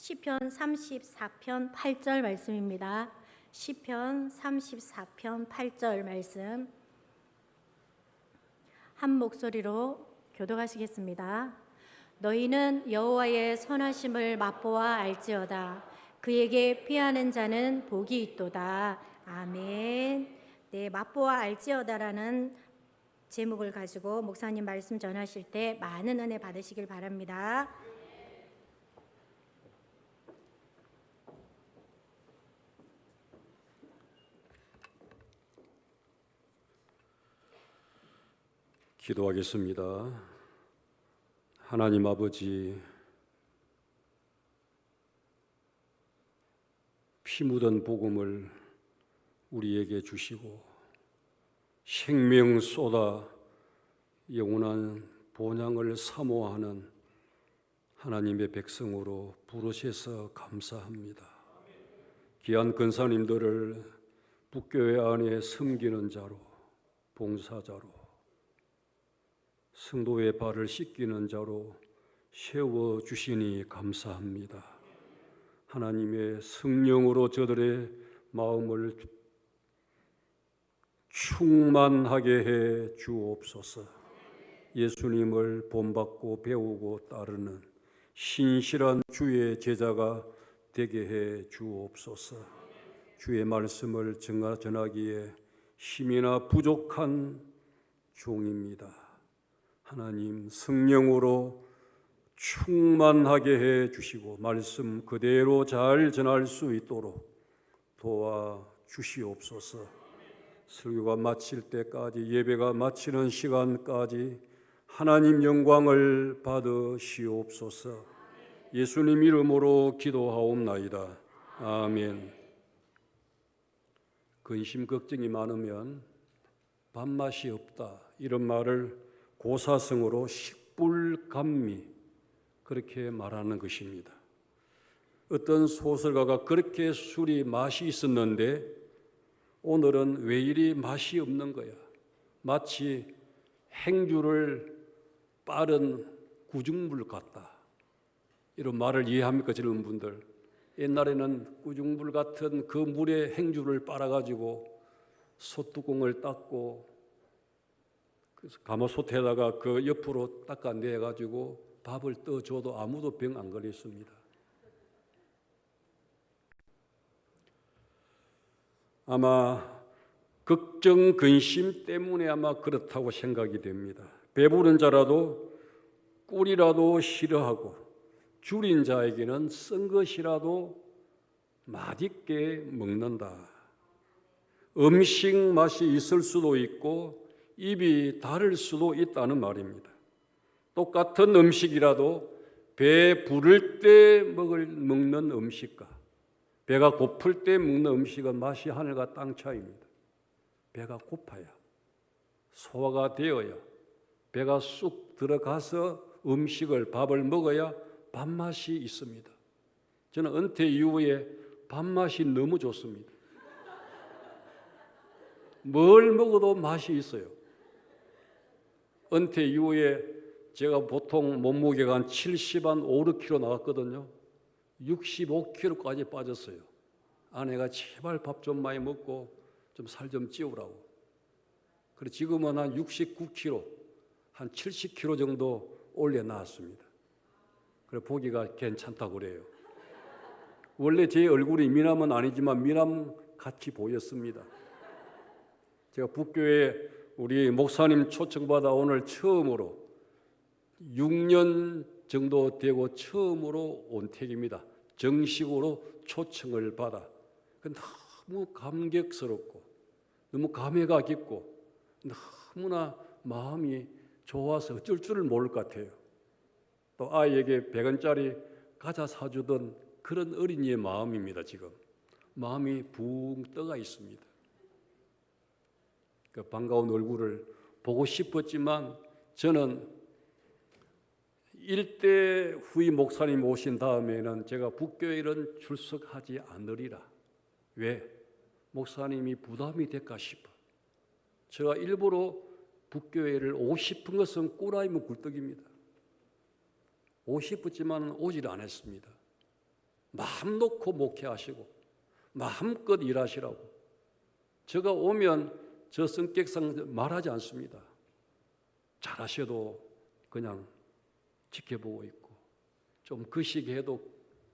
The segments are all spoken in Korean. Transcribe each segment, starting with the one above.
시편 34편 8절 말씀입니다. 시편 34편 8절 말씀 한 목소리로 교독하시겠습니다. 너희는 여호와의 선하심을 맛보아 알지어다. 그에게 피하는 자는 복이 있도다. 아멘. 네, 맛보아 알지어다라는 제목을 가지고 목사님 말씀 전하실 때 많은 은혜 받으시길 바랍니다. 기도하겠습니다. 하나님 아버지, 피 묻은 복음을 우리에게 주시고 생명 쏟아 영원한 본향을 사모하는 하나님의 백성으로 부르셔서 감사합니다. 귀한 권사님들을 북교회 안에 섬기는 자로, 봉사자로, 성도의 발을 씻기는 자로 세워주시니 감사합니다. 하나님의 성령으로 저들의 마음을 충만하게 해 주옵소서. 예수님을 본받고 배우고 따르는 신실한 주의 제자가 되게 해 주옵소서. 주의 말씀을 전하기에 힘이나 부족한 종입니다. 하나님 성령으로 충만하게 해 주시고 말씀 그대로 잘 전할 수 있도록 도와 주시옵소서. 설교가 마칠 때까지, 예배가 마치는 시간까지 하나님 영광을 받으시옵소서. 예수님 이름으로 기도하옵나이다. 아멘. 근심 걱정이 많으면 밥맛이 없다, 이런 말을 고사성어로 식불감미, 그렇게 말하는 것입니다. 어떤 소설가가 그렇게 술이 맛이 있었는데 오늘은 왜 이리 맛이 없는 거야? 마치 행주를 빠른 구중물 같다, 이런 말을 이해합니까? 젊은 분들, 옛날에는 구중물 같은 그 물에 행주를 빨아가지고 솥뚜껑을 닦고 가마솥에다가 그 옆으로 닦아내가지고 밥을 떠줘도 아무도 병 안 걸렸습니다. 아마 걱정, 근심 때문에 아마 그렇다고 생각이 됩니다. 배부른 자라도 꿀이라도 싫어하고 줄인 자에게는 쓴 것이라도 맛있게 먹는다. 음식 맛이 있을 수도 있고 입이 다를 수도 있다는 말입니다. 똑같은 음식이라도 배 부를 때 먹는 음식과 배가 고플 때 먹는 음식은 맛이 하늘과 땅 차이입니다. 배가 고파야, 소화가 되어야, 배가 쑥 들어가서 음식을, 밥을 먹어야 밥맛이 있습니다. 저는 은퇴 이후에 밥맛이 너무 좋습니다. 뭘 먹어도 맛이 있어요. 은퇴 이후에 제가 보통 몸무게가 한 70, 한 5, 6kg 나왔거든요. 65kg까지 빠졌어요. 아내가 제발 밥 좀 많이 먹고 좀 살 좀 찌우라고. 그래서 지금은 한 69kg, 한 70kg 정도 올려놨습니다. 그래서 보기가 괜찮다고 그래요. 원래 제 얼굴이 미남은 아니지만 미남 같이 보였습니다. 제가 북교회 우리 목사님 초청받아 오늘 처음으로 6년 정도 되고 처음으로 온 택입니다. 정식으로 초청을 받아 너무 감격스럽고 너무 감회가 깊고 너무나 마음이 좋아서 어쩔 줄을 모를 것 같아요. 또 아이에게 100원짜리 과자 사주던 그런 어린이의 마음입니다. 지금 마음이 붕 떠가 있습니다. 그 반가운 얼굴을 보고 싶었지만 저는 일대 후임 목사님 오신 다음에는 제가 북교회는 출석하지 않으리라. 왜? 목사님이 부담이 될까 싶어. 제가 일부러 북교회를 오고 싶은 것은 꿀아이면 굴떡입니다. 오고 싶었지만 오질 않았습니다. 마음 놓고 목회하시고 마음껏 일하시라고. 제가 오면 저 성격상 말하지 않습니다. 잘하셔도 그냥 지켜보고 있고 좀 거시기 해도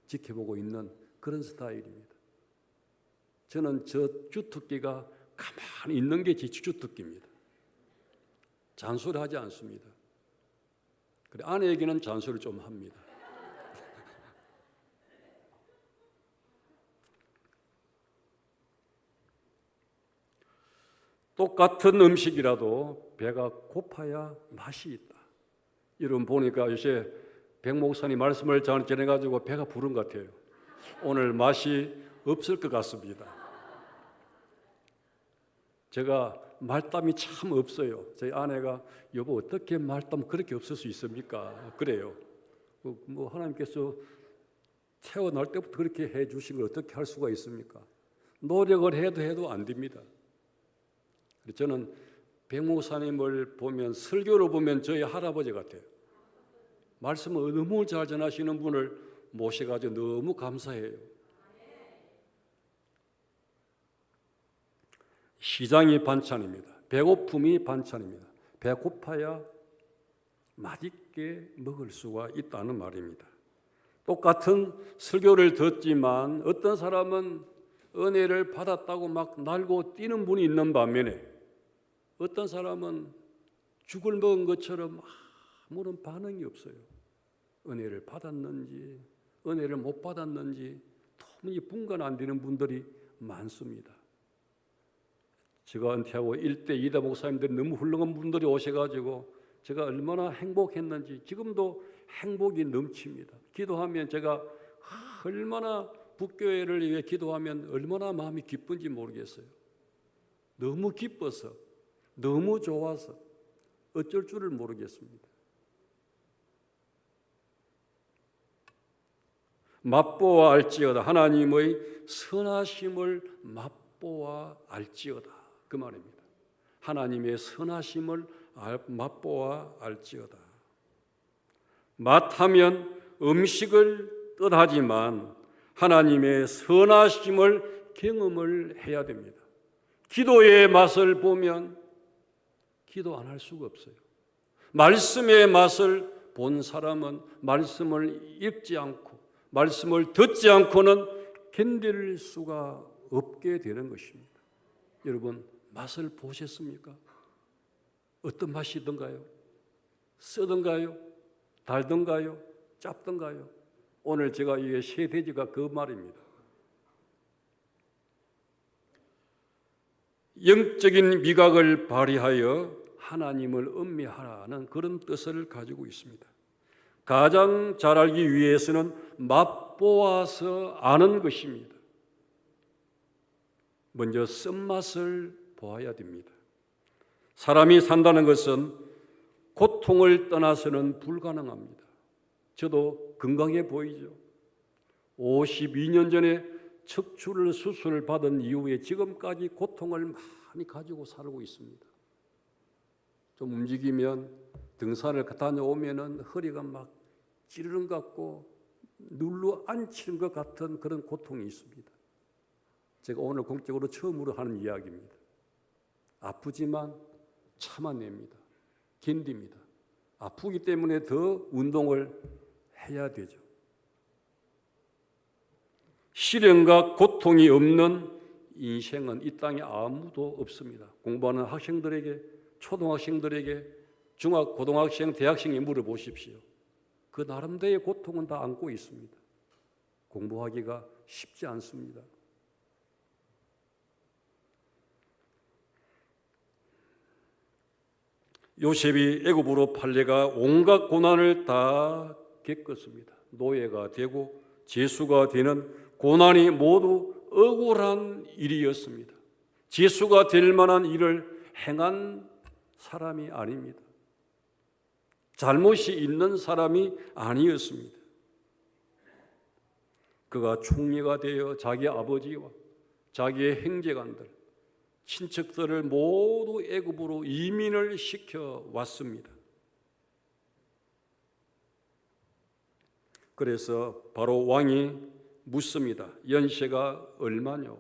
지켜보고 있는 그런 스타일입니다. 저는 저 주특기가 가만히 있는 게 제 주특기입니다. 잔소리하지 않습니다. 그래, 아내에게는 잔소리 좀 합니다. 똑같은 음식이라도 배가 고파야 맛이 있다. 이런 보니까 요새 백 목사님 말씀을 전해가지고 배가 부른 것 같아요. 오늘 맛이 없을 것 같습니다. 제가 말담이 참 없어요. 저희 아내가 여보 어떻게 말담 그렇게 없을 수 있습니까? 그래요. 뭐 하나님께서 태어날 때부터 그렇게 해주신 걸 어떻게 할 수가 있습니까? 노력을 해도 안 됩니다. 저는 백 목사님을 보면 설교를 보면 저희 할아버지 같아요. 말씀을 너무 잘 전하시는 분을 모셔가지고 너무 감사해요. 시장이 반찬입니다. 배고픔이 반찬입니다. 배고파야 맛있게 먹을 수가 있다는 말입니다. 똑같은 설교를 듣지만 어떤 사람은 은혜를 받았다고 막 날고 뛰는 분이 있는 반면에 어떤 사람은 죽을 먹은 것처럼 아무런 반응이 없어요. 은혜를 받았는지 은혜를 못 받았는지 도무지 분간 안 되는 분들이 많습니다. 제가 은퇴하고 1대 2대 목사님들이 너무 훌륭한 분들이 오셔가지고 제가 얼마나 행복했는지 지금도 행복이 넘칩니다. 기도하면 제가 얼마나 북교회를 위해 기도하면 얼마나 마음이 기쁜지 모르겠어요. 너무 기뻐서 너무 좋아서 어쩔 줄을 모르겠습니다. 맛보아 알지어다. 하나님의 선하심을 맛보아 알지어다. 그 말입니다. 하나님의 선하심을 맛보아 알지어다. 맛하면 음식을 뜻하지만 하나님의 선하심을 경험을 해야 됩니다. 기도의 맛을 보면 기도 안 할 수가 없어요. 말씀의 맛을 본 사람은 말씀을 읽지 않고 말씀을 듣지 않고는 견딜 수가 없게 되는 것입니다. 여러분 맛을 보셨습니까? 어떤 맛이던가요? 쓰던가요? 달던가요? 짭던가요? 오늘 제가 이 세 돼지가 그 말입니다. 영적인 미각을 발휘하여 하나님을 음미하라는 그런 뜻을 가지고 있습니다. 가장 잘 알기 위해서는 맛보아서 아는 것입니다. 먼저 쓴맛을 보아야 됩니다. 사람이 산다는 것은 고통을 떠나서는 불가능합니다. 저도 건강해 보이죠. 52년 전에 척추를 수술을 받은 이후에 지금까지 고통을 많이 가지고 살고 있습니다. 좀 움직이면 등산을 다녀오면은 허리가 막 찌르는 것 같고 눌러 앉히는 것 같은 그런 고통이 있습니다. 제가 오늘 공적으로 처음으로 하는 이야기입니다. 아프지만 참아냅니다. 견딥니다. 아프기 때문에 더 운동을 해야 되죠. 시련과 고통이 없는 인생은 이 땅에 아무도 없습니다. 공부하는 학생들에게, 초등학생들에게, 중학, 고등학생, 대학생에 물어보십시오. 그 나름대로의 고통은 다 안고 있습니다. 공부하기가 쉽지 않습니다. 요셉이 애굽으로 팔려가 온갖 고난을 다 겪었습니다. 노예가 되고 제수가 되는 고난이 모두 억울한 일이었습니다. 제수가 될 만한 일을 행한 사람이 아닙니다. 잘못이 있는 사람이 아니었습니다. 그가 총리가 되어 자기 아버지와 자기의 형제간들, 친척들을 모두 애굽으로 이민을 시켜 왔습니다. 그래서 바로 왕이 묻습니다. 연세가 얼마뇨?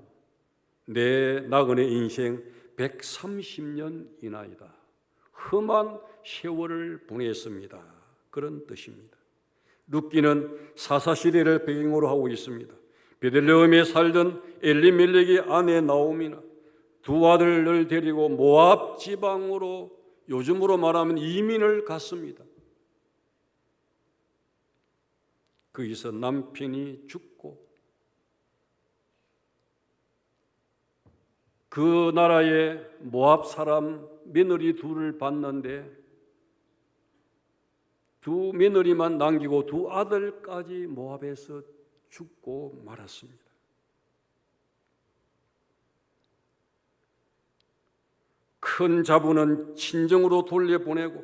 내 나그네 인생 130년이나이다. 험한 세월을 보냈습니다. 그런 뜻입니다. 룻기는 사사시대를 배경으로 하고 있습니다. 베들레헴에 살던 엘리멜렉의 아내 나오미는 두 아들을 데리고 모압 지방으로 요즘으로 말하면 이민을 갔습니다. 거기서 남편이 죽고 그 나라의 모압 사람 며느리 둘을 봤는데 두 며느리만 남기고 두 아들까지 모압에서 죽고 말았습니다. 큰 자부는 친정으로 돌려보내고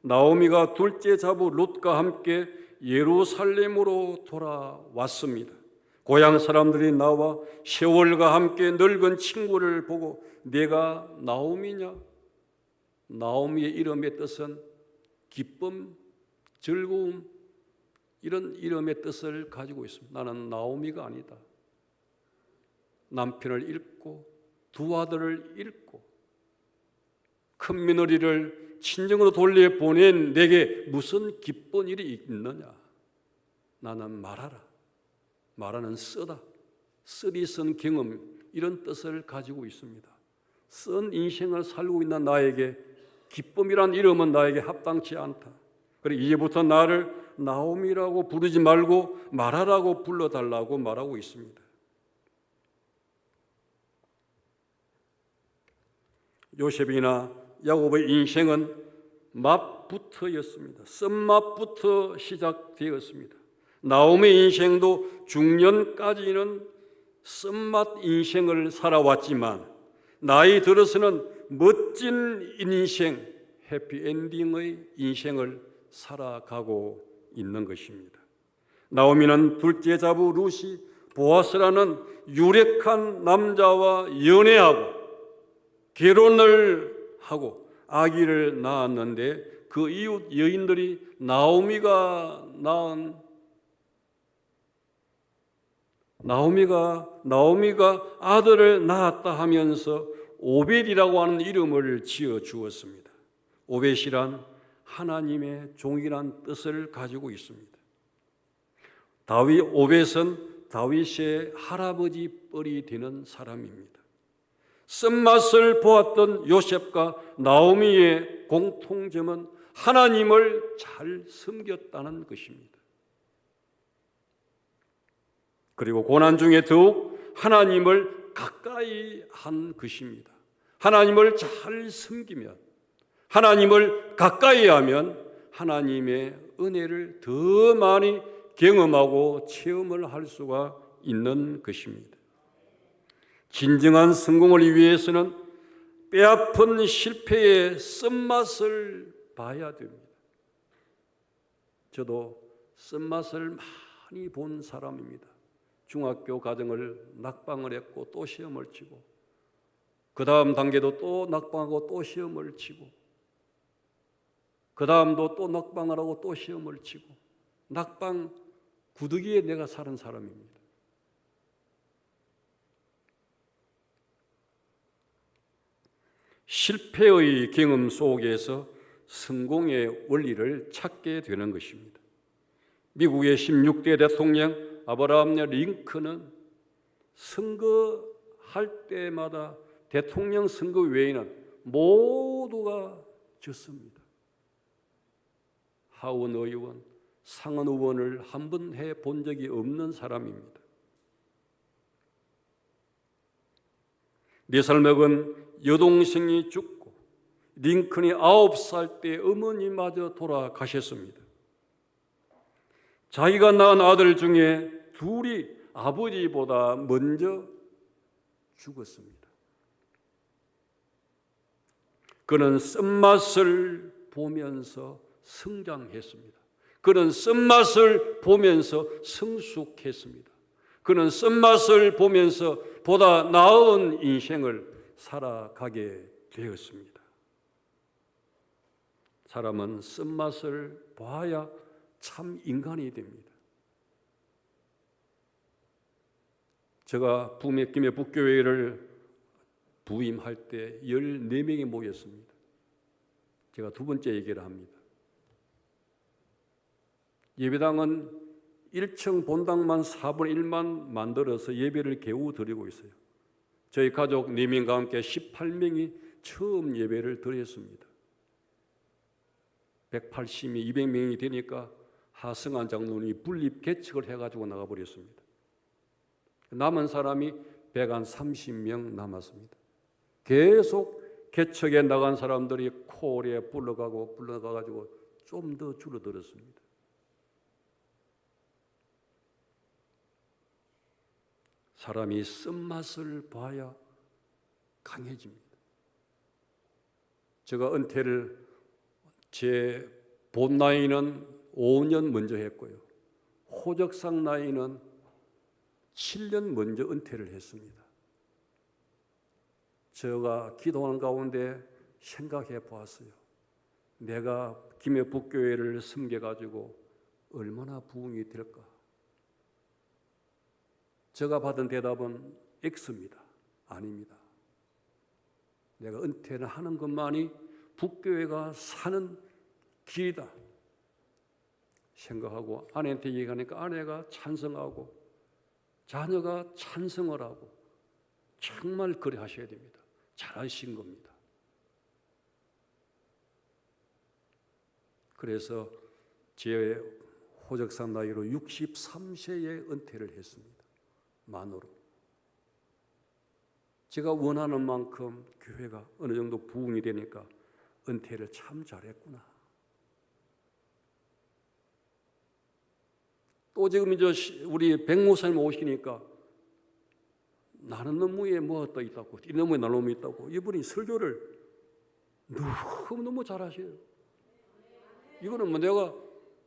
나오미가 둘째 자부 롯과 함께 예루살렘으로 돌아왔습니다. 고향 사람들이 나와 세월과 함께 늙은 친구를 보고 내가 나오미냐? 나오미의 이름의 뜻은 기쁨, 즐거움, 이런 이름의 뜻을 가지고 있습니다. 나는 나오미가 아니다. 남편을 잃고 두 아들을 잃고 큰 며느리를 친정으로 돌려보낸 내게 무슨 기쁜 일이 있느냐? 나는 말하라. 말하는 쓰다. 쓰리 쓴 경험, 이런 뜻을 가지고 있습니다. 쓴 인생을 살고 있는 나에게 기쁨이란 이름은 나에게 합당치 않다. 그리고 이제부터 나를 나오미라고 부르지 말고 말하라고 불러달라고 말하고 있습니다. 요셉이나 야곱의 인생은 맛부터였습니다. 쓴맛부터 시작되었습니다. 나오미의 인생도 중년까지는 쓴맛 인생을 살아왔지만 나이 들어서는 멋진 인생, 해피엔딩의 인생을 살아가고 있는 것입니다. 나오미는 둘째 자부 룻이 보아스라는 유력한 남자와 연애하고 결혼을 하고 아기를 낳았는데 그 이웃 여인들이 나오미가 아들을 낳았다 하면서 오벳이라고 하는 이름을 지어 주었습니다. 오벳이란 하나님의 종이란 뜻을 가지고 있습니다. 오벳은 다윗의 할아버지 뻘이 되는 사람입니다. 쓴맛을 보았던 요셉과 나오미의 공통점은 하나님을 잘 섬겼다는 것입니다. 그리고 고난 중에 더욱 하나님을 가까이 한 것입니다. 하나님을 잘 섬기면, 하나님을 가까이 하면 하나님의 은혜를 더 많이 경험하고 체험을 할 수가 있는 것입니다. 진정한 성공을 위해서는 뼈아픈 실패의 쓴맛을 봐야 됩니다. 저도 쓴맛을 많이 본 사람입니다. 중학교 과정을 낙방을 했고 또 시험을 치고 그 다음 단계도 또 낙방하고 또 시험을 치고 그 다음도 또 낙방을 하고 또 시험을 치고 낙방 구더기에 내가 사는 사람입니다. 실패의 경험 속에서 성공의 원리를 찾게 되는 것입니다. 미국의 16대 대통령 아브라함 링컨은 선거할 때마다 대통령 선거 외에는 모두가 졌습니다. 하원 의원, 상원 의원을 한 번 해본 적이 없는 사람입니다. 4살 먹은 여동생이 죽고 링컨이 9살 때 어머니마저 돌아가셨습니다. 자기가 낳은 아들 중에 둘이 아버지보다 먼저 죽었습니다. 그는 쓴맛을 보면서 성장했습니다. 그는 쓴맛을 보면서 성숙했습니다. 그는 쓴맛을 보면서 보다 나은 인생을 살아가게 되었습니다. 사람은 쓴맛을 봐야 참 인간이 됩니다. 제가 김해 북교회를 부임할 때 14명이 모였습니다. 제가 두 번째 얘기를 합니다. 예배당은 1층 본당만 4분의 1만 만들어서 예배를 겨우 드리고 있어요. 저희 가족 4명과 함께 18명이 처음 예배를 드렸습니다. 180이 200명이 되니까 하승한 장로님이 분립 개척을 해가지고 나가버렸습니다. 남은 사람이 130명 남았습니다. 계속 개척에 나간 사람들이 콜에 불러가가지고 좀 더 줄어들었습니다. 사람이 쓴맛을 봐야 강해집니다. 제가 은퇴를 제 본 나이는 5년 먼저 했고요. 호적상 나이는 7년 먼저 은퇴를 했습니다. 제가 기도하는 가운데 생각해 보았어요. 내가 김해 북교회를 섬겨가지고 얼마나 부흥이 될까? 제가 받은 대답은 X입니다. 아닙니다. 내가 은퇴를 하는 것만이 북교회가 사는 길이다 생각하고 아내한테 얘기하니까 아내가 찬성하고 자녀가 찬성을 하고 정말 그래 하셔야 됩니다. 잘하신 겁니다. 그래서 제 호적상 나이로 63세에 은퇴를 했습니다. 만으로. 제가 원하는 만큼 교회가 어느 정도 부흥이 되니까 은퇴를 참 잘했구나. 또 지금 이제 우리 백 목사님 오시니까 나는 너무에 뭐가 또 있다고, 이 너무에 나 너무 있다고. 이분이 설교를 너무 잘하셔요. 이거는 뭐 내가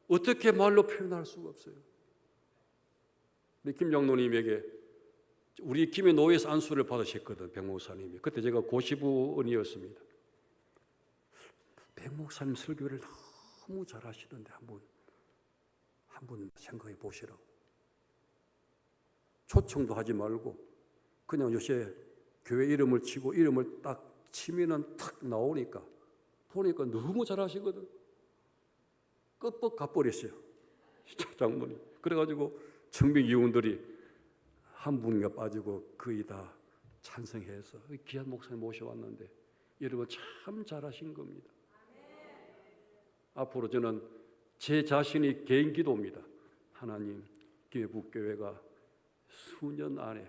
어떻게 말로 표현할 수가 없어요. 우리 김 장로님에게 우리 김해 노예에서 안수를 받으셨거든, 백 목사님이. 그때 제가 고시부원이었습니다. 백 목사님 설교를 너무 잘하시던데 한번 생각해 보시라고. 초청도 하지 말고 그냥 요새 교회 이름을 치고 이름을 딱 치면은 탁 나오니까 보니까 너무 잘하시거든. 끄뻑 가버렸어요, 장모님. 그래가지고 청빙 위원들이 한 분인가 빠지고 거의 다 찬성해서 귀한 목사님 모셔왔는데 여러분 참 잘하신 겁니다. 앞으로 저는 제 자신이 개인 기도입니다. 하나님, 김해 북교회가 수년 안에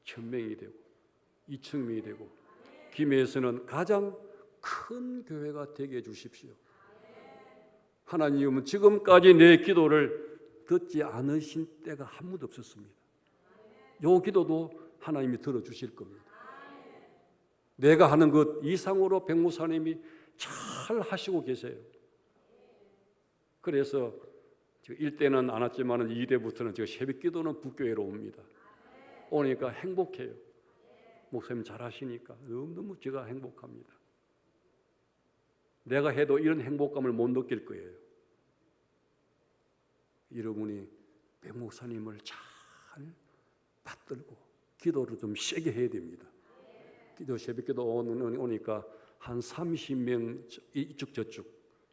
1000명이 되고 2000명이 되고 김해에서는 가장 큰 교회가 되게 해주십시오. 하나님은 지금까지 내 기도를 듣지 않으신 때가 한 번도 없었습니다. 이 기도도 하나님이 들어주실 겁니다. 내가 하는 것 이상으로 백 목사님이 잘 하시고 계세요. 그래서 1대는 안 왔지만 2대부터는 제가 새벽 기도는 북교회로 옵니다. 오니까 행복해요. 목사님 잘하시니까 너무 제가 행복합니다. 내가 해도 이런 행복감을 못 느낄 거예요. 여러분이 백 목사님을 잘 받들고 기도를 좀 세게 해야 됩니다. 기도 새벽 기도 오니까 한 30명 이쪽 저쪽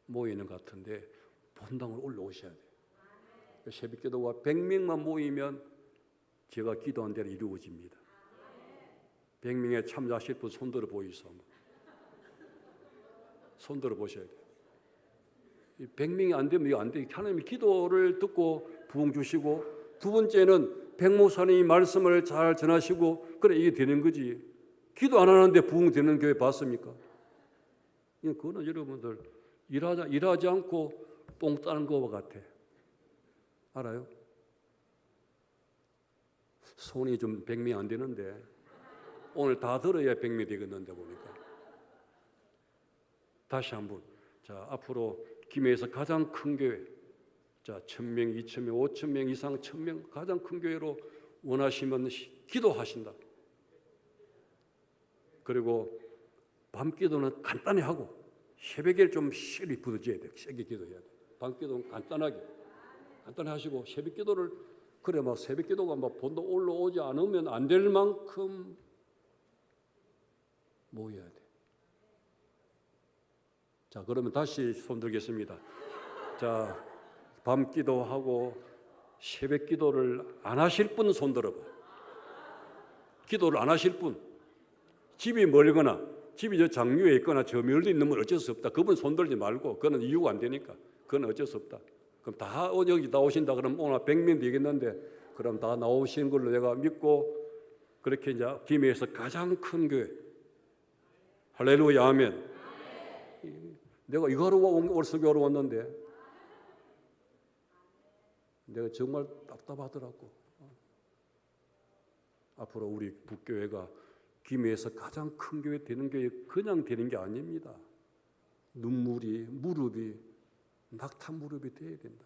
모이는 것 같은데 본당으로 올라오셔야 돼요. 새벽 기도가 100명만 모이면 제가 기도한 대로 이루어집니다. 100명에 참여하실 분 손들어 보이소. 손들어 보셔야 돼요. 100명이 안 되면 이거 안 돼요. 하나님이 기도를 듣고 부흥 주시고, 두 번째는 백 목사님이 말씀을 잘 전하시고, 그래 이게 되는 거지. 기도 안 하는데 부흥 되는 교회 봤습니까? 그거는 여러분들 일하지 않고 뽕 따는 거와 같아. 알아요? 손이 좀 100명이 안 되는데 오늘 다 들어야 100명이 되겠는데 보니까. 다시 한번. 자, 앞으로 김해에서 가장 큰 교회, 자 1000명, 2000명, 5000명 이상 1000명 가장 큰 교회로 원하시면 기도하신다. 그리고 밤 기도는 간단히 하고 새벽에 좀 실이 부딪혀야 돼. 세게 기도해야 돼. 밤 기도는 간단하게 하시고 새벽 기도를 그래 막 새벽 기도가 막 본도 올라오지 않으면 안 될 만큼 모여야 돼. 자, 그러면 다시 손 들겠습니다. 자, 밤 기도하고 새벽 기도를 안 하실 분 손 들어봐. 기도를 안 하실 분, 집이 멀거나 집이 저 장류에 있거나 저 멀리 있는 분 어쩔 수 없다. 그분 손 들지 말고, 그건 이유가 안 되니까 그건 어쩔 수 없다. 그럼 다 여기 나오신다 그러면 오늘 100명 되겠는데, 그럼 다 나오시는 걸로 내가 믿고, 그렇게 이제 김해에서 가장 큰 교회, 할렐루야 아멘. 내가 이거 하러 올 설교하러 왔는데 내가 정말 답답하더라고. 앞으로 우리 북교회가 김해에서 가장 큰 교회 되는 교회 그냥 되는 게 아닙니다. 무릎이 낙타 무릎이 돼야 된다.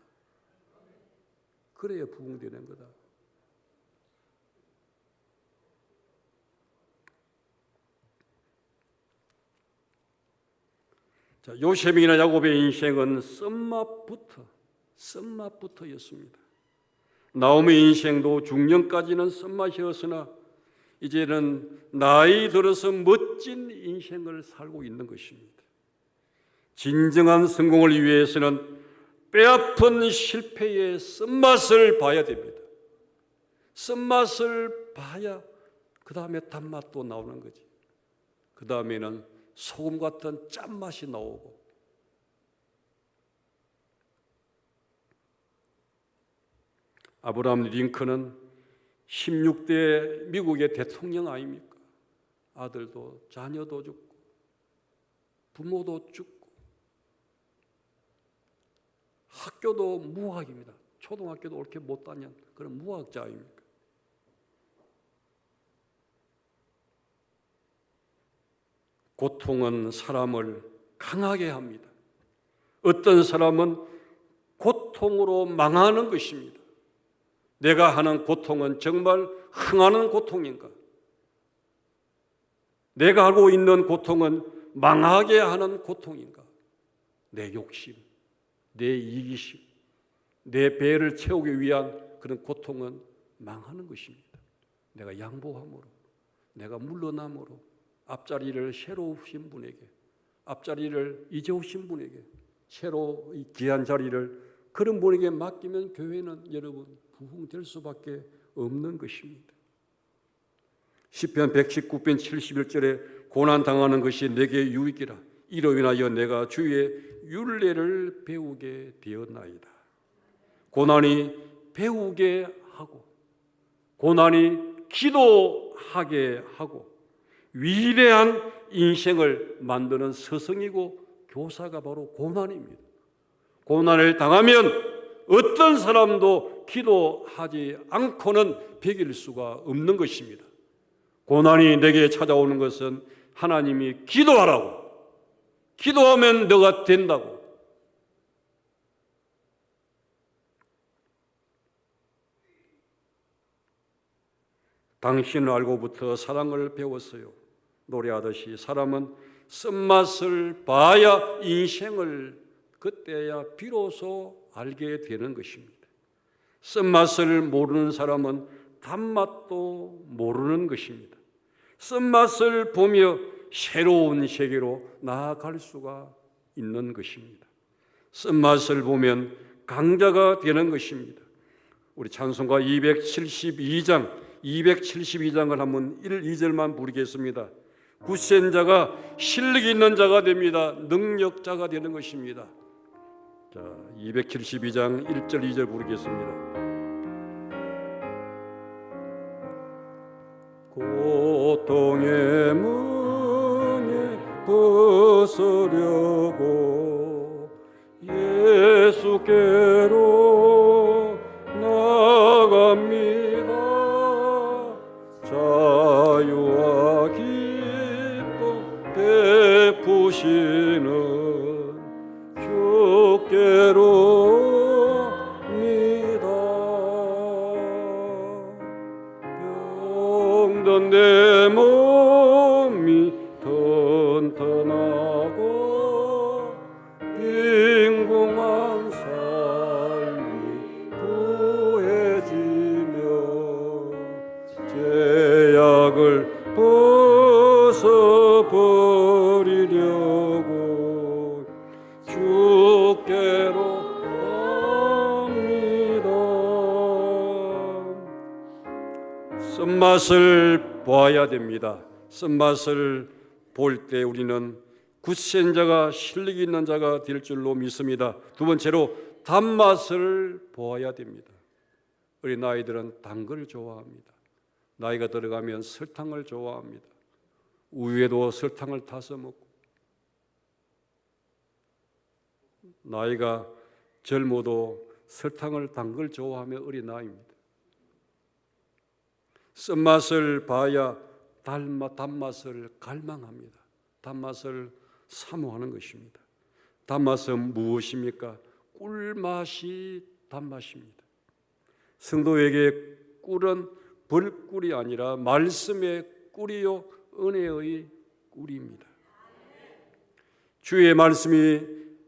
그래야 부흥되는 거다. 자, 요셉이나 야곱의 인생은 썸맛부터였습니다. 나오미의 인생도 중년까지는 썸맛이었으나 이제는 나이 들어서 멋진 인생을 살고 있는 것입니다. 진정한 성공을 위해서는 뼈아픈 실패의 썸맛을 봐야 됩니다. 썸맛을 봐야 그 다음에 단맛도 나오는 거지. 그 다음에는 소금 같은 짠맛이 나오고, 아브라함 링컨은 16대 미국의 대통령 아닙니까? 아들도 자녀도 죽고 부모도 죽고 학교도 무학입니다. 초등학교도 옳게 못 다닌 그런 무학자 아닙니까? 고통은 사람을 강하게 합니다. 어떤 사람은 고통으로 망하는 것입니다. 내가 하는 고통은 정말 흥하는 고통인가? 내가 하고 있는 고통은 망하게 하는 고통인가? 내 욕심, 내 이기심, 내 배를 채우기 위한 그런 고통은 망하는 것입니다. 내가 양보함으로, 내가 물러남으로, 앞자리를 새로 오신 분에게, 앞자리를 이제 오신 분에게, 새로 귀한 자리를 그런 분에게 맡기면 교회는 여러분 부흥될 수밖에 없는 것입니다. 시편 119편 71절에 고난당하는 것이 내게 유익이라. 이로 인하여 내가 주의 율례를 배우게 되었나이다. 고난이 배우게 하고, 고난이 기도하게 하고, 위대한 인생을 만드는 스승이고 교사가 바로 고난입니다. 고난을 당하면 어떤 사람도 기도하지 않고는 베길 수가 없는 것입니다. 고난이 내게 찾아오는 것은 하나님이 기도하라고, 기도하면 너가 된다고. 당신을 알고부터 사랑을 배웠어요. 노래하듯이 사람은 쓴맛을 봐야 인생을 그때야 비로소 알게 되는 것입니다. 쓴맛을 모르는 사람은 단맛도 모르는 것입니다. 쓴맛을 보며 새로운 세계로 나아갈 수가 있는 것입니다. 쓴맛을 보면 강자가 되는 것입니다. 우리 찬송가 272장을 한번 1, 2절만 부르겠습니다. 굳센 자가 실력 있는 자가 됩니다. 능력자가 되는 것입니다. 자, 272장 1절 2절 부르겠습니다. 고통의 문에 벗으려고 예수께로 나갑니다. 자유와 기쁨 베푸시는 주께로입니다. 병든 내 몸이 튼튼하고 빈궁한 삶이 부해지 흙을 벗어버리려고 주께로 옵니다. 쓴맛을 보아야 됩니다. 쓴맛을 볼 때 우리는 굳센 자가 실력 있는 자가 될 줄로 믿습니다. 두 번째로 단맛을 보아야 됩니다. 우리 아이들은 단 걸 좋아합니다. 나이가 들어가면 설탕을 좋아합니다. 우유에도 설탕을 타서 먹고, 나이가 젊어도 설탕을 단 걸 좋아하면 어린아이입니다. 쓴맛을 봐야 단맛을 갈망합니다. 단맛을 사모하는 것입니다. 단맛은 무엇입니까? 꿀맛이 단맛입니다. 성도에게 꿀은 벌꿀이 아니라 말씀의 꿀이요 은혜의 꿀입니다. 주의 말씀이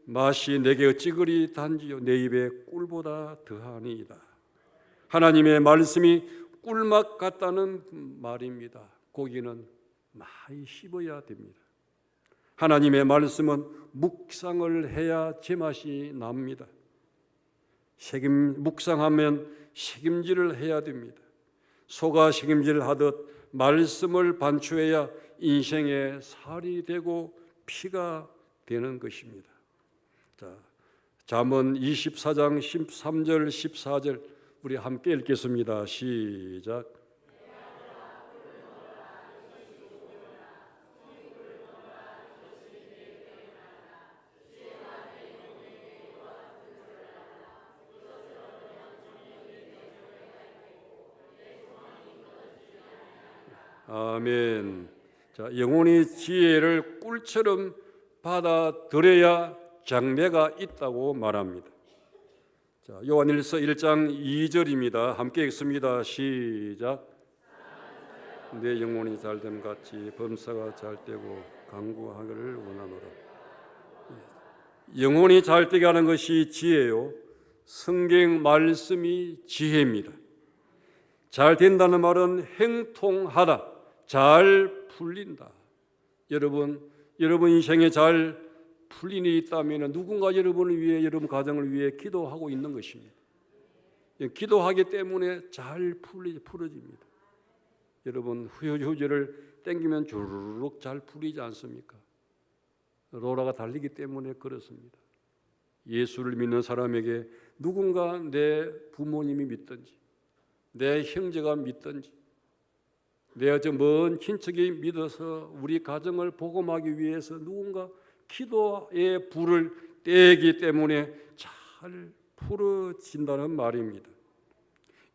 맛이 내게 어찌 단지요 내 입에 꿀보다 더하니이다. 하나님의 말씀이 꿀맛 같다는 말입니다. 고기는 많이 씹어야 됩니다. 하나님의 말씀은 묵상을 해야 제맛이 납니다. 묵상하면 책임질을 해야 됩니다. 소가 책임질 하듯 말씀을 반추해야 인생의 살이 되고 피가 되는 것입니다. 자, 잠언 24장 13절 14절 우리 함께 읽겠습니다. 시작. 아멘. 자, 영혼이 지혜를 꿀처럼 받아들여야 장래가 있다고 말합니다. 자, 요한일서 1장 2절입니다. 함께 읽습니다. 시작. 내 영혼이 잘됨 같이 범사가 잘되고 강구하기를 원하노라. 영혼이 잘되게 하는 것이 지혜요. 성경 말씀이 지혜입니다. 잘 된다는 말은 행통하다, 잘 풀린다. 여러분 인생에 잘 풀린 일이 있다면 누군가 여러분을 위해, 여러분 가정을 위해 기도하고 있는 것입니다. 기도하기 때문에 잘 풀어집니다. 여러분 휴지를 땡기면 주르륵 잘 풀리지 않습니까? 로라가 달리기 때문에 그렇습니다. 예수를 믿는 사람에게 누군가 내 부모님이 믿든지 내 형제가 믿든지 내 먼 친척이 믿어서 우리 가정을 복음하기 위해서 누군가 기도의 불을 떼기 때문에 잘 풀어진다는 말입니다.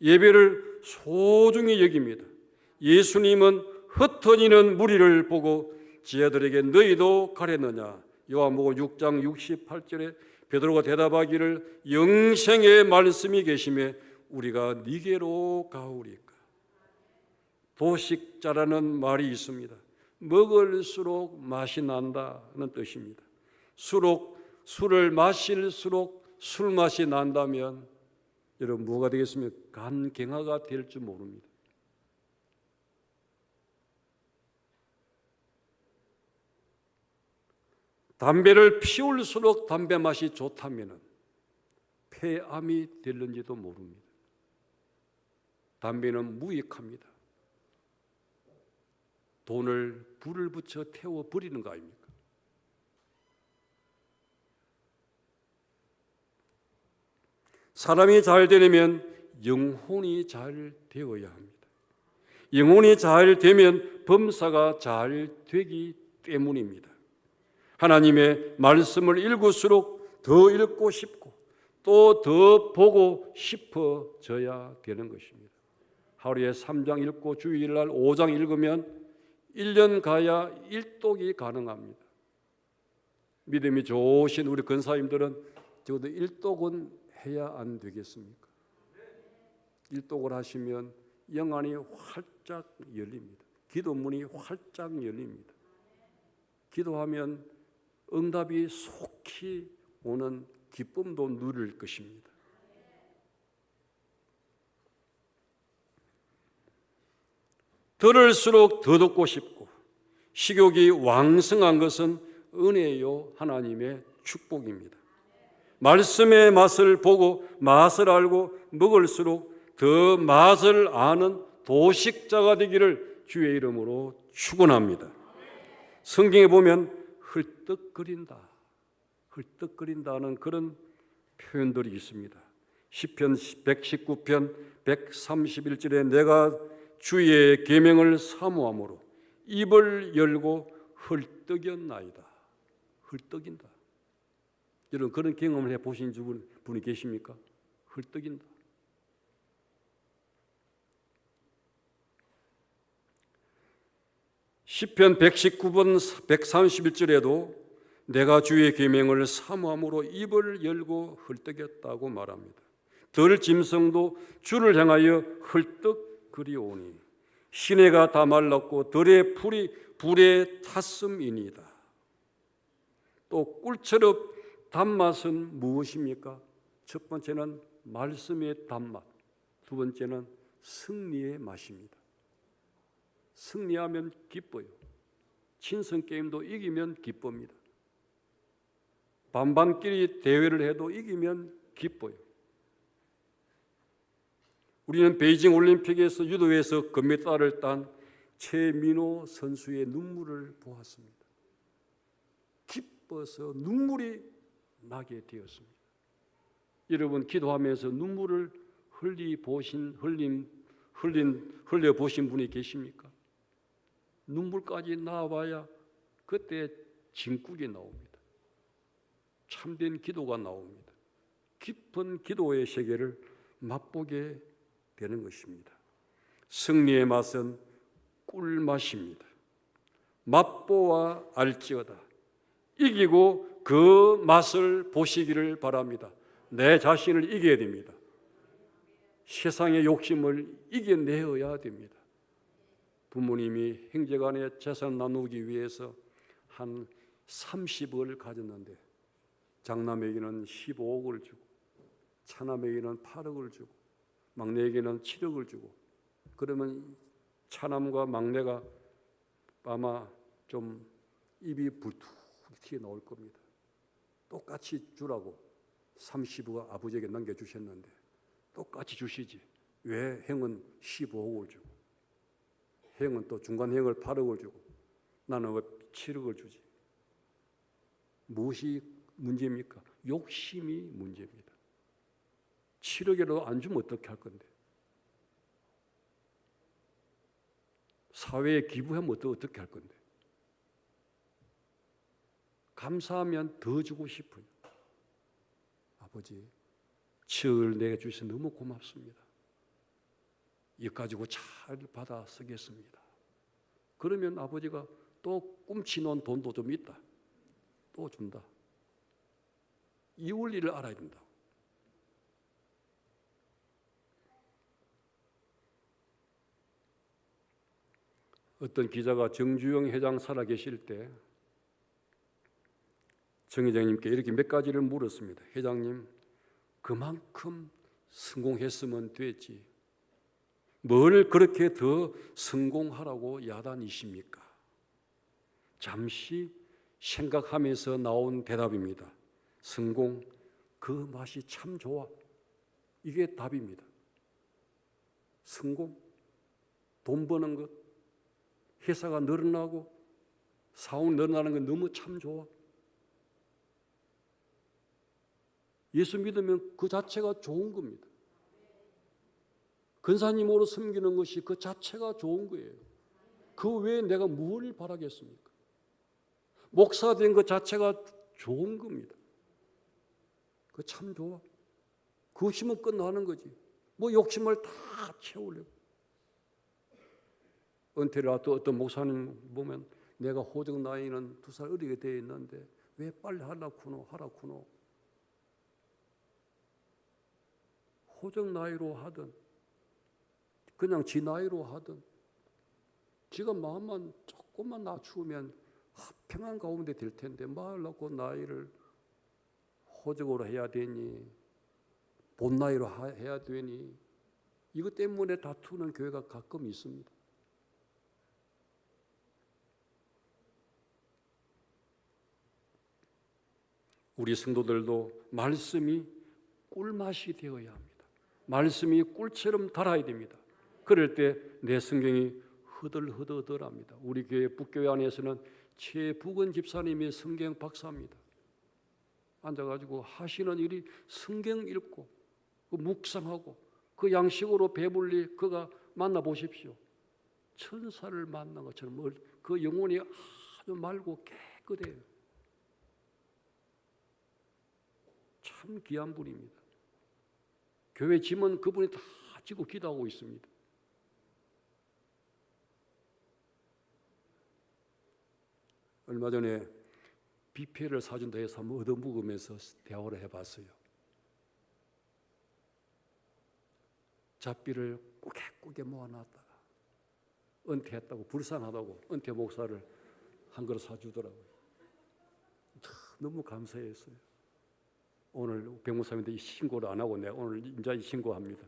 예배를 소중히 여깁니다. 예수님은 흩어지는 무리를 보고 지하들에게 너희도 가렸느냐? 요한복음 6장 68절에 베드로가 대답하기를 영생의 말씀이 계심에 우리가 네게로 가오리까? 도식자라는 말이 있습니다. 먹을수록 맛이 난다는 뜻입니다. 술을 마실수록 술맛이 난다면 여러분 뭐가 되겠습니까? 간경화가 될 줄 모릅니다. 담배를 피울수록 담배 맛이 좋다면 폐암이 될는지도 모릅니다. 담배는 무익합니다. 돈을 불을 붙여 태워버리는 거 아닙니까? 사람이 잘 되려면 영혼이 잘 되어야 합니다. 영혼이 잘 되면 범사가 잘 되기 때문입니다. 하나님의 말씀을 읽을수록 더 읽고 싶고 또 더 보고 싶어져야 되는 것입니다. 하루에 3장 읽고 주일날 5장 읽으면 1년 가야 1독이 가능합니다. 믿음이 좋으신 우리 권사님들은 적어도 1독은 해야 안 되겠습니까? 1독을 하시면 영안이 활짝 열립니다. 기도문이 활짝 열립니다. 기도하면 응답이 속히 오는 기쁨도 누릴 것입니다. 들을수록 더 듣고 싶고 식욕이 왕성한 것은 은혜요 하나님의 축복입니다. 말씀의 맛을 보고 맛을 알고 먹을수록 더 맛을 아는 도식자가 되기를 주의 이름으로 축원합니다. 성경에 보면 헐떡거린다, 헐떡거린다는 그런 표현들이 있습니다. 시편 119편 131절에 내가 주의 계명을 사모함으로 입을 열고 헐떡였나이다. 헐떡인다. 여러분 그런 경험을 해보신 분이 계십니까? 헐떡인다. 시편 119번 131절에도 내가 주의 계명을 사모함으로 입을 열고 헐떡였다고 말합니다. 들 짐승도 주를 향하여 헐떡거리오니 시내가 다 말랐고 들의 풀이 불에 탔음이니이다. 또 꿀처럼 단맛은 무엇입니까? 첫 번째는 말씀의 단맛, 두 번째는 승리의 맛입니다. 승리하면 기뻐요. 친선 게임도 이기면 기쁩니다. 반반끼리 대회를 해도 이기면 기뻐요. 우리는 베이징 올림픽에서 유도에서 금메달을 딴 최민호 선수의 눈물을 보았습니다. 기뻐서 눈물이 나게 되었습니다. 여러분 기도하면서 눈물을 흘려 보신 분이 계십니까? 눈물까지 나와야 그때 진국이 나옵니다. 참된 기도가 나옵니다. 깊은 기도의 세계를 맛보게 되는 것입니다. 승리의 맛은 꿀맛입니다. 맛보아 알지어다. 이기고 그 맛을 보시기를 바랍니다. 내 자신을 이겨야 됩니다. 세상의 욕심을 이겨내어야 됩니다. 부모님이 형제간에 재산 나누기 위해서 한 30억을 가졌는데 장남에게는 15억을 주고 차남에게는 8억을 주고 막내에게는 7억을 주고 그러면 차남과 막내가 아마 좀 입이 불뚝 튀어나올 겁니다. 똑같이 주라고 30억 아버지에게 남겨주셨는데 똑같이 주시지 왜 형은 15억을 주고 형은 또 중간형을 8억을 주고 나는 왜 7억을 주지? 무엇이 문제입니까? 욕심이 문제입니다. 7억이라도 안 주면 어떻게 할 건데? 사회에 기부하면 어떻게 할 건데? 감사하면 더 주고 싶어요. 아버지, 7억을 내게 주셔서 너무 고맙습니다. 이거 가지고 잘 받아 쓰겠습니다. 그러면 아버지가 또 꿈치놓은 돈도 좀 있다. 또 준다. 이 원리를 알아야 된다. 어떤 기자가 정주영 회장 살아계실 때 정 회장님께 이렇게 몇 가지를 물었습니다. 회장님, 그만큼 성공했으면 됐지. 뭘 그렇게 더 성공하라고 야단이십니까? 잠시 생각하면서 나온 대답입니다. 성공, 그 맛이 참 좋아. 이게 답입니다. 성공, 돈 버는 것, 회사가 늘어나고 사원 늘어나는 건 너무 참 좋아. 예수 믿으면 그 자체가 좋은 겁니다. 근사님으로 섬기는 것이 그 자체가 좋은 거예요. 그 외에 내가 뭘 바라겠습니까? 목사 된 것 자체가 좋은 겁니다. 그 참 좋아. 그것이면 끝나는 거지. 뭐 욕심을 다 채우려고. 은퇴를 앞둔 어떤 목사님 보면 내가 호적 나이는 2살 어리게 되어 있는데 왜 빨리 하라쿠노. 호적 나이로 하든 그냥 지 나이로 하든 지가 마음만 조금만 낮추면 평안 가운데 될 텐데 말 놓고 나이를 호적으로 해야 되니 본 나이로 해야 되니 이것 때문에 다투는 교회가 가끔 있습니다. 우리 성도들도 말씀이 꿀맛이 되어야 합니다. 말씀이 꿀처럼 달아야 됩니다. 그럴 때 내 성경이 흐들흐들합니다. 우리 교회 북교회 안에서는 최북은 집사님이 성경 박사입니다. 앉아가지고 하시는 일이 성경 읽고 묵상하고 그 양식으로 배불리 그가 만나보십시오. 천사를 만난 것처럼 그 영혼이 아주 맑고 깨끗해요. 참 귀한 분입니다. 교회 짐은 그분이 다 지고 기도하고 있습니다. 얼마 전에 뷔페를 사준다 해서 한번 얻어먹으면서 대화를 해봤어요. 잡비를 꾸게 모아놨다가 은퇴했다고 불쌍하다고 은퇴 목사를 한 그릇 사주더라고요. 너무 감사했어요. 오늘 백목사님한테 신고를 안 하고 내가 오늘 인자 신고합니다.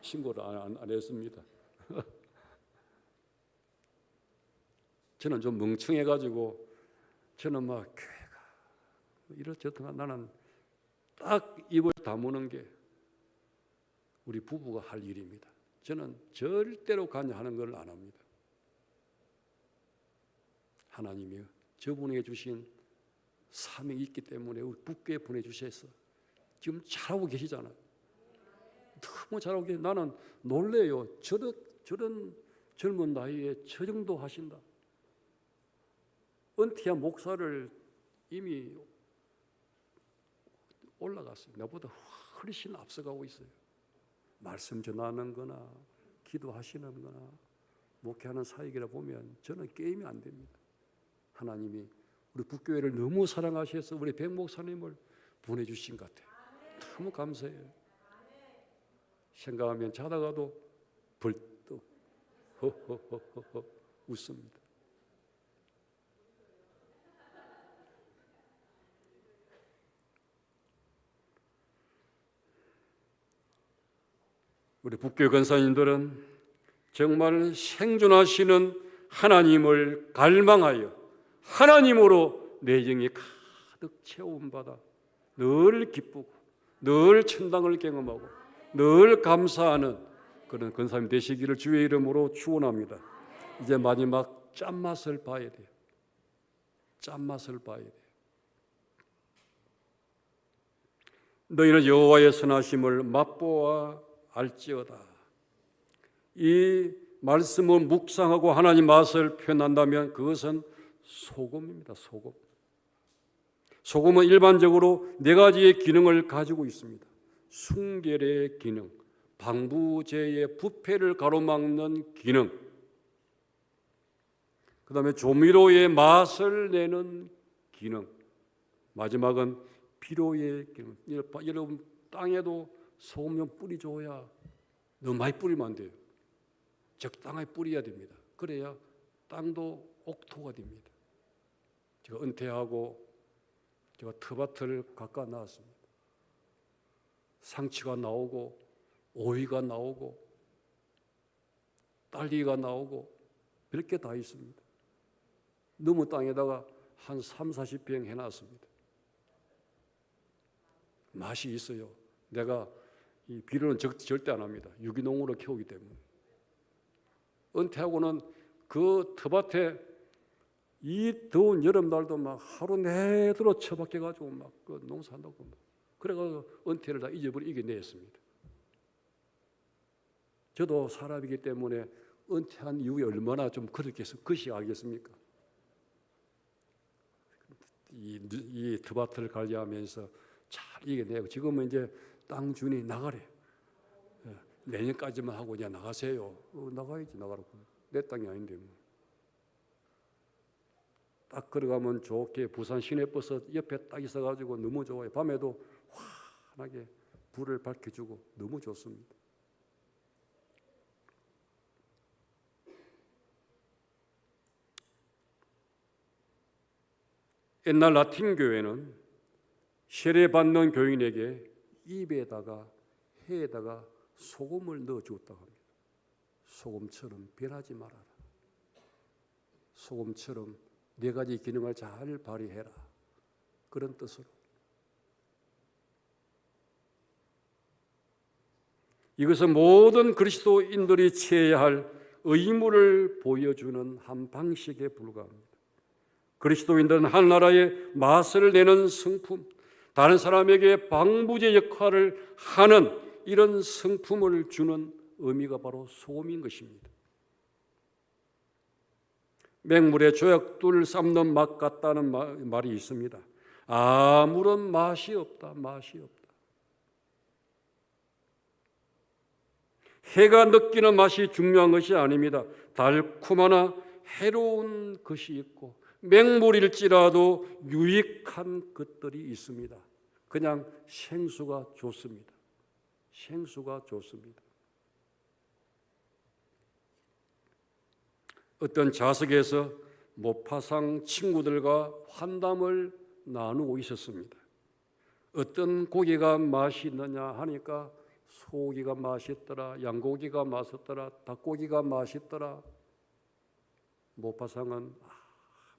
신고를 안 했습니다. 저는 좀 멍청해가지고 저는 막 교회가 이렇저렇다 나는 딱 입을 다무는 게 우리 부부가 할 일입니다. 저는 절대로 관여하는 걸 안 합니다. 하나님이 저분에게 주신 사명이 있기 때문에 우리 북교에 보내주셔서 지금 잘하고 계시잖아요. 너무 잘하고 계세요. 나는 놀래요. 저런 젊은 나이에 저 정도 하신다. 은퇴한 목사를 이미 올라갔어요. 나보다 훨씬 앞서가고 있어요. 말씀 전하는 거나 기도하시는 거나 목회하는 사역이라 보면 저는 게임이 안 됩니다. 하나님이 우리 북교회를 너무 사랑하셔서 우리 백 목사님을 보내주신 것 같아요. 너무 감사해요. 생각하면 자다가도 벌떡 허허허허 웃습니다. 우리 북교회 권사님들은 정말 생존하시는 하나님을 갈망하여 하나님으로 내정이 가득 채움받아 늘 기쁘고 늘 천당을 경험하고 늘 감사하는 그런 권사님 되시기를 주의 이름으로 축원합니다. 이제 마지막 짠맛을 봐야 돼요. 짠맛을 봐야 돼요. 너희는 여호와의 선하심을 맛보아 알지어다. 이 말씀을 묵상하고 하나님 맛을 표현한다면 그것은 소금입니다. 소금. 소금은 일반적으로 네 가지의 기능을 가지고 있습니다. 순결의 기능, 방부제의 부패를 가로막는 기능, 그 다음에 조미료의 맛을 내는 기능, 마지막은 비료의 기능. 여러분 땅에도 소금 좀 뿌리줘야 너무 많이 뿌리면 안 돼요. 적당하게 뿌려야 됩니다. 그래야 땅도 옥토가 됩니다. 제가 은퇴하고 제가 텃밭을 가까 나왔습니다. 상치가 나오고 오이가 나오고 딸기가 나오고 몇 개 다 있습니다. 너무 땅에다가 한 30-40평 해놨습니다. 맛이 있어요. 내가 이 비료는 절대 안 합니다. 유기농으로 키우기 때문에. 은퇴하고는 그 텃밭에 이 더운 여름날도 막 하루 내도록 처박혀가지고 막 그 농사한다고 막. 그래가지고 은퇴를 다 잊어버리고 이겨냈습니다. 저도 사람이기 때문에 은퇴한 이후에 얼마나 좀 그렇게 그것이 알겠습니까? 이 텃밭을 관리하면서 잘 이겨내고 지금은 이제 땅 주인이 나가래. 내년까지만 하고 그냥 나가세요. 나가야지 나가라고. 내 땅이 아닌데 뭐. 딱 걸어가면 좋게 부산 시내버스 옆에 딱 있어가지고 너무 좋아요. 밤에도 환하게 불을 밝혀주고 너무 좋습니다. 옛날 라틴 교회는 세례받는 교인에게 입에다가 해에다가 소금을 넣어 주었다고 합니다. 소금처럼 변하지 말아라. 소금처럼 네 가지 기능을 잘 발휘해라. 그런 뜻으로 이것은 모든 그리스도인들이 취해야 할 의무를 보여주는 한 방식에 불과합니다. 그리스도인들은 하나라의 맛을 내는 성품, 다른 사람에게 방부제 역할을 하는 이런 성품을 주는 의미가 바로 소금인 것입니다. 맹물에 조약돌 삶는 맛 같다는 말이 있습니다. 아무런 맛이 없다, 맛이 없다. 해가 느끼는 맛이 중요한 것이 아닙니다. 달콤하나 해로운 것이 있고 맹물일지라도 유익한 것들이 있습니다. 그냥 생수가 좋습니다. 생수가 좋습니다. 어떤 좌석에서 모파상 친구들과 환담을 나누고 있었습니다. 어떤 고기가 맛있느냐 하니까 소고기가 맛있더라, 양고기가 맛있더라, 닭고기가 맛있더라. 모파상은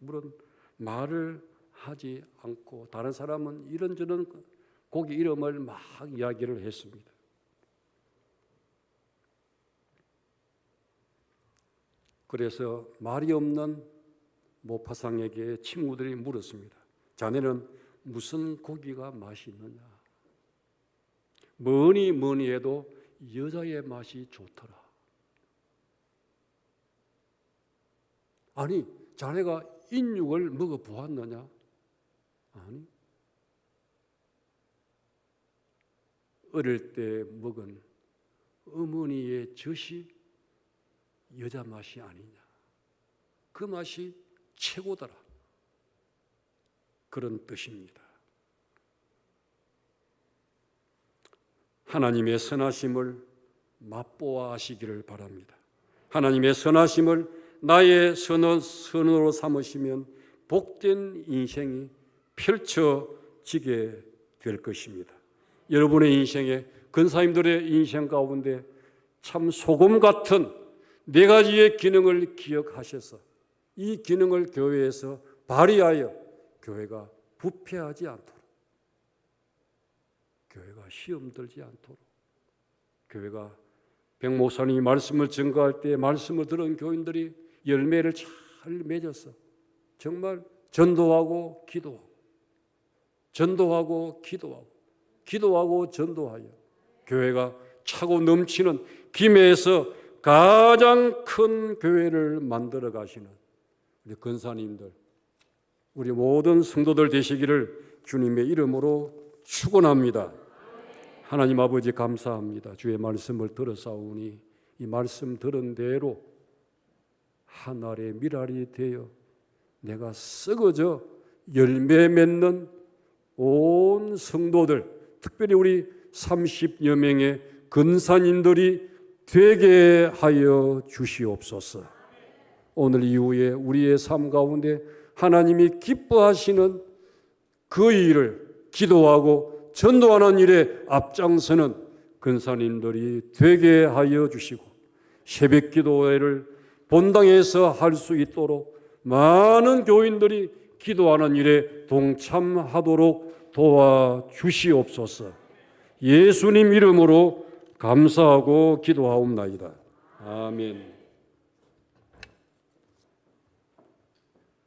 아무런 말을 하지 않고 다른 사람은 이런저런 고기 이름을 막 이야기를 했습니다. 그래서 말이 없는 모파상에게 친구들이 물었습니다. 자네는 무슨 고기가 맛있느냐? 뭐니 뭐니 해도 여자의 맛이 좋더라. 아니, 자네가 인육을 먹어보았느냐? 아니. 어릴 때 먹은 어머니의 젖이 여자 맛이 아니냐. 그 맛이 최고더라. 그런 뜻입니다. 하나님의 선하심을 맛보아하시기를 바랍니다. 하나님의 선하심을 나의 선으로 삼으시면 복된 인생이 펼쳐지게 될 것입니다. 여러분의 인생에, 근사님들의 인생 가운데 참 소금 같은 네 가지의 기능을 기억하셔서 이 기능을 교회에서 발휘하여 교회가 부패하지 않도록, 교회가 시험 들지 않도록, 교회가 백목사님이 말씀을 증거할 때 말씀을 들은 교인들이 열매를 잘 맺어서 정말 전도하고 기도하고, 전도하고 기도하고, 기도하고 전도하여 교회가 차고 넘치는 김해에서 가장 큰 교회를 만들어 가시는 우리 권사님들, 우리 모든 성도들 되시기를 주님의 이름으로 축원합니다. 하나님 아버지 감사합니다. 주의 말씀을 들었사오니 이 말씀 들은 대로 한 알의 밀알이 되어 내가 썩어져 열매 맺는 온 성도들, 특별히 우리 30여 명의 근사님들이 되게 하여 주시옵소서. 오늘 이후에 우리의 삶 가운데 하나님이 기뻐하시는 그 일을 기도하고 전도하는 일에 앞장서는 근사님들이 되게 하여 주시고 새벽 기도회를 본당에서 할 수 있도록 많은 교인들이 기도하는 일에 동참하도록 도와주시옵소서. 예수님 이름으로 감사하고 기도하옵나이다. 아멘.